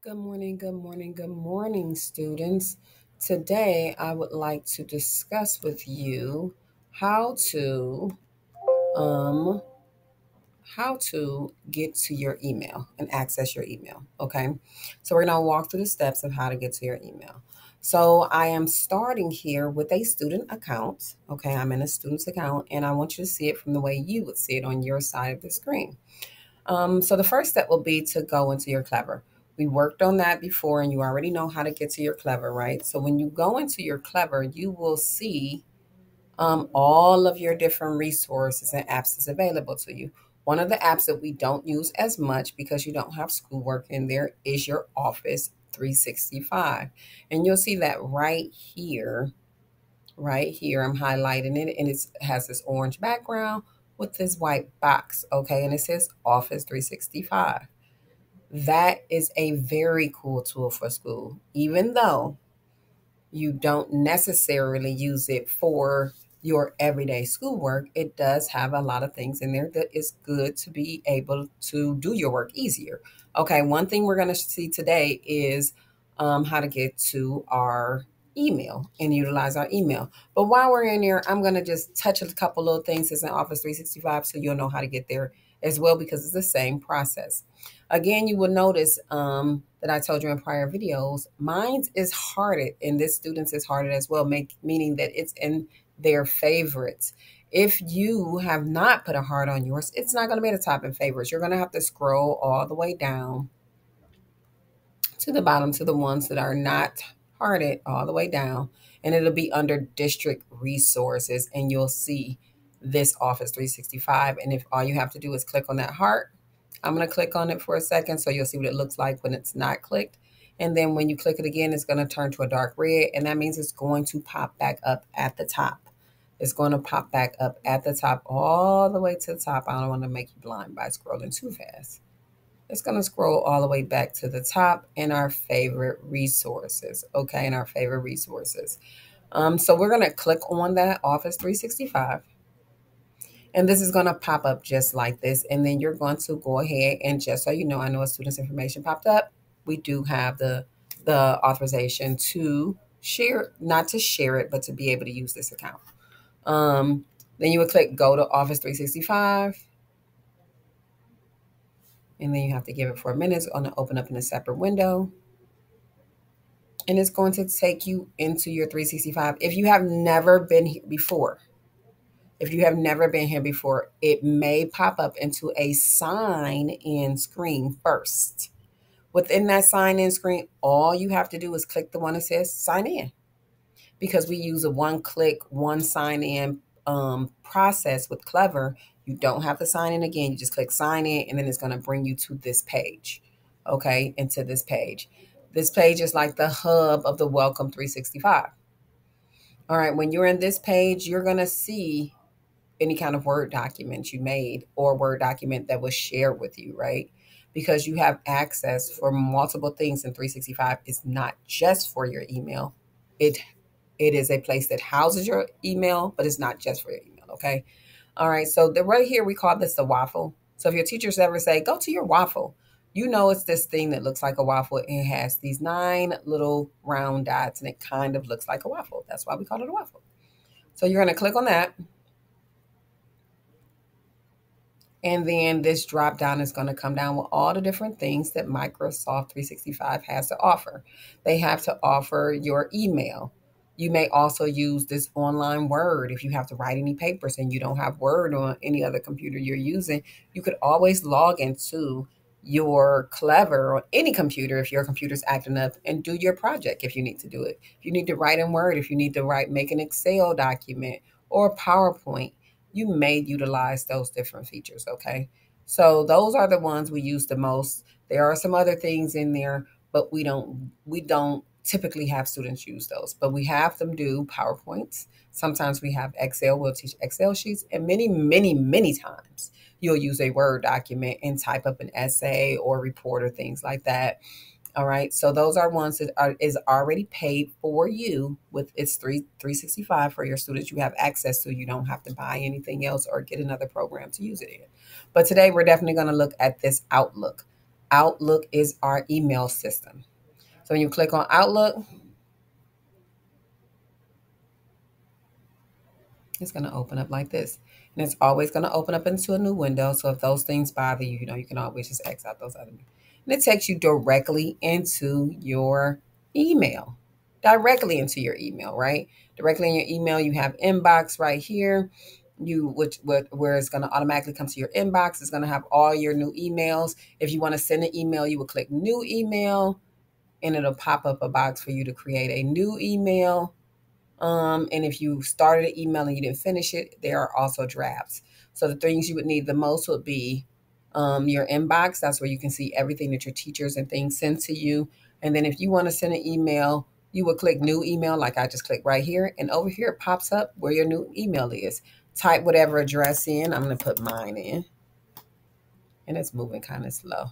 Good morning, good morning, good morning, students. Today, I would like to discuss with you how to um how to get to your email and access your email. Okay, so we're gonna walk through the steps of how to get to your email. So I am starting here with a student account. Okay, I'm in a student's account, and I want you to see it from the way you would see it on your side of the screen. So the first step will be to go into your Clever. We worked on that before, and you already know how to get to your Clever, right? So when you go into your Clever, you will see all of your different resources and apps that's available to you. One of the apps that we don't use as much because you don't have schoolwork in there is your Office 365. And you'll see that right here. Right here, I'm highlighting it, and it has this orange background with this white box, okay? And it says Office 365. That is a very cool tool for school, even though you don't necessarily use it for your everyday schoolwork. It does have a lot of things in there that is good to be able to do your work easier. Okay, one thing we're going to see today is how to get to our email and utilize our email. But while we're in here, I'm going to just touch a couple little things that's in Office 365 so you'll know how to get there as well because it's the same process. Again, you will notice that I told you in prior videos, mine is hearted and this student's is hearted as well, meaning that it's in their favorites. If you have not put a heart on yours, it's not going to be at the top in favorites. You're going to have to scroll all the way down to the bottom to the ones that are not hearted all the way down. And it'll be under district resources and you'll see this Office 365. And if all you have to do is click on that heart, I'm going to click on it for a second so you'll see what it looks like when it's not clicked. And then when you click it again, it's going to turn to a dark red. And that means it's going to pop back up at the top. It's going to pop back up at the top all the way to the top. I don't want to make you blind by scrolling too fast. It's going to scroll all the way back to the top in our favorite resources. Okay, in our favorite resources. So we're going to click on that Office 365. And this is going to pop up just like this. And then you're going to go ahead and just so you know, I know a student's information popped up. We do have the authorization to share, not to share it, but to be able to use this account. Then you would click go to Office 365. And then you have to give it 4 minutes. It's going to open up in a separate window. And it's going to take you into your 365. If you have never been here before, it may pop up into a sign in screen first. Within that sign in screen, all you have to do is click the one that says sign in because we use a one click, one sign in process with Clever. You don't have to sign in again. You just click sign in, and then it's going to bring you to this page. Okay, into this page. This page is like the hub of the Welcome 365. All right, when you're in this page, you're going to see any kind of Word document you made or Word document that was shared with you, right? Because you have access for multiple things in 365. It's not just for your email. It it is a place that houses your email, but it's not just for your email, okay? All right, so right here we call this the waffle. So if your teachers ever say, go to your waffle, you know it's this thing that looks like a waffle. It has these 9 little round dots and it kind of looks like a waffle. That's why we call it a waffle. So you're going to click on that. And then this drop down is going to come down with all the different things that Microsoft 365 has to offer. They have to offer your email. You may also use this online Word if you have to write any papers and you don't have Word on any other computer you're using. You could always log into your Clever or any computer if your computer's acting up and do your project if you need to do it. If you need to write in Word, if you need to make an Excel document or PowerPoint, you may utilize those different features, okay? So those are the ones we use the most. There are some other things in there, but we don't typically have students use those, but we have them do PowerPoints. Sometimes we have Excel, we'll teach Excel sheets, and many times you'll use a Word document and type up an essay or report or things like that. All right. So those are ones that is already paid for you with its 365 for your students. You have access to. You don't have to buy anything else or get another program to use it in. But today we're definitely going to look at this Outlook. Outlook is our email system. So when you click on Outlook, it's going to open up like this. And it's always going to open up into a new window. So if those things bother you, you can always just X out those other. And it takes you directly into your email. Directly into your email, right? Directly in your email, you have inbox right here. Where it's going to automatically come to your inbox. It's going to have all your new emails. If you want to send an email, you would click new email, and it'll pop up a box for you to create a new email. And if you started an email and you didn't finish it, there are also drafts. So the things you would need the most would be your inbox. That's where you can see everything that your teachers and things send to you. And then if you want to send an email, you would click new email, like I just clicked right here. And over here, it pops up where your new email is. Type whatever address in. I'm going to put mine in. And it's moving kind of slow.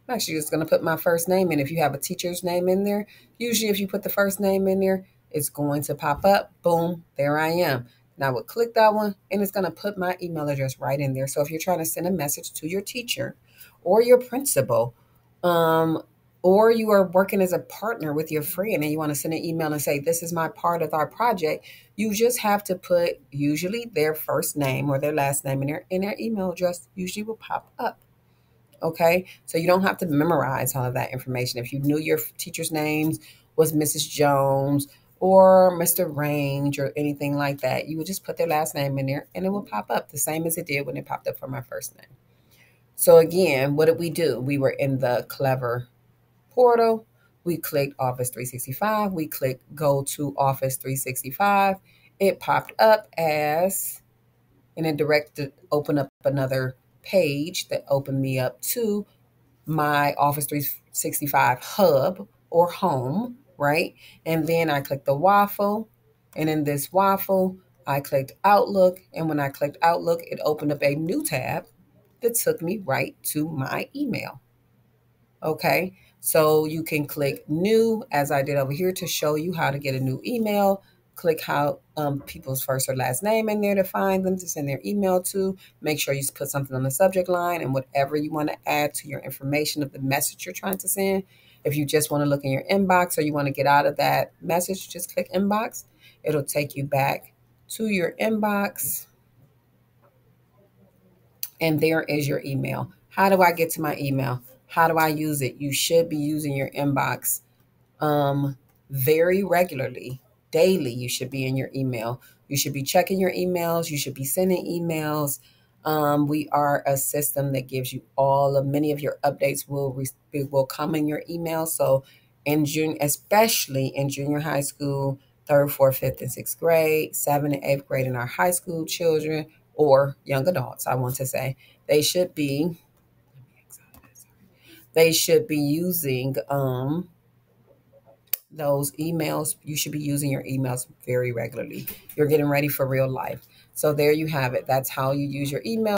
I'm actually just going to put my first name in. If you have a teacher's name in there, usually if you put the first name in there, it's going to pop up. Boom, there I am. And I would click that one, and it's going to put my email address right in there. So if you're trying to send a message to your teacher or your principal, or you are working as a partner with your friend and you want to send an email and say, this is my part of our project, you just have to put usually their first name or their last name in their email address usually will pop up. Okay, so you don't have to memorize all of that information. If you knew your teacher's names was Mrs. Jones or Mr. Range or anything like that, you would just put their last name in there and it will pop up the same as it did when it popped up for my first name. So again, what did we do? We were in the Clever portal. We clicked Office 365. We clicked Go to Office 365. It popped up as, and it directed, open up another page that opened me up to my Office 365 hub or home, right? And then I clicked the waffle. And in this waffle, I clicked Outlook. And when I clicked Outlook, it opened up a new tab that took me right to my email. Okay, so you can click new as I did over here to show you how to get a new email. Click how people's first or last name in there to find them to send their email to. Make sure you put something on the subject line and whatever you want to add to your information of the message you're trying to send. If you just want to look in your inbox or you want to get out of that message, just click inbox. It'll take you back to your inbox. And there is your email. How do I get to my email? How do I use it? You should be using your inbox very regularly. Daily, you should be in your email. You should be checking your emails. You should be sending emails. We are a system that gives you many of your updates will come in your email. So in June, especially in junior high school, third, fourth, fifth, and sixth grade, seventh and eighth grade in our high school children or young adults, I want to say, they should be using those emails. You should be using your emails very regularly. You're getting ready for real life. So there you have it. That's how you use your email.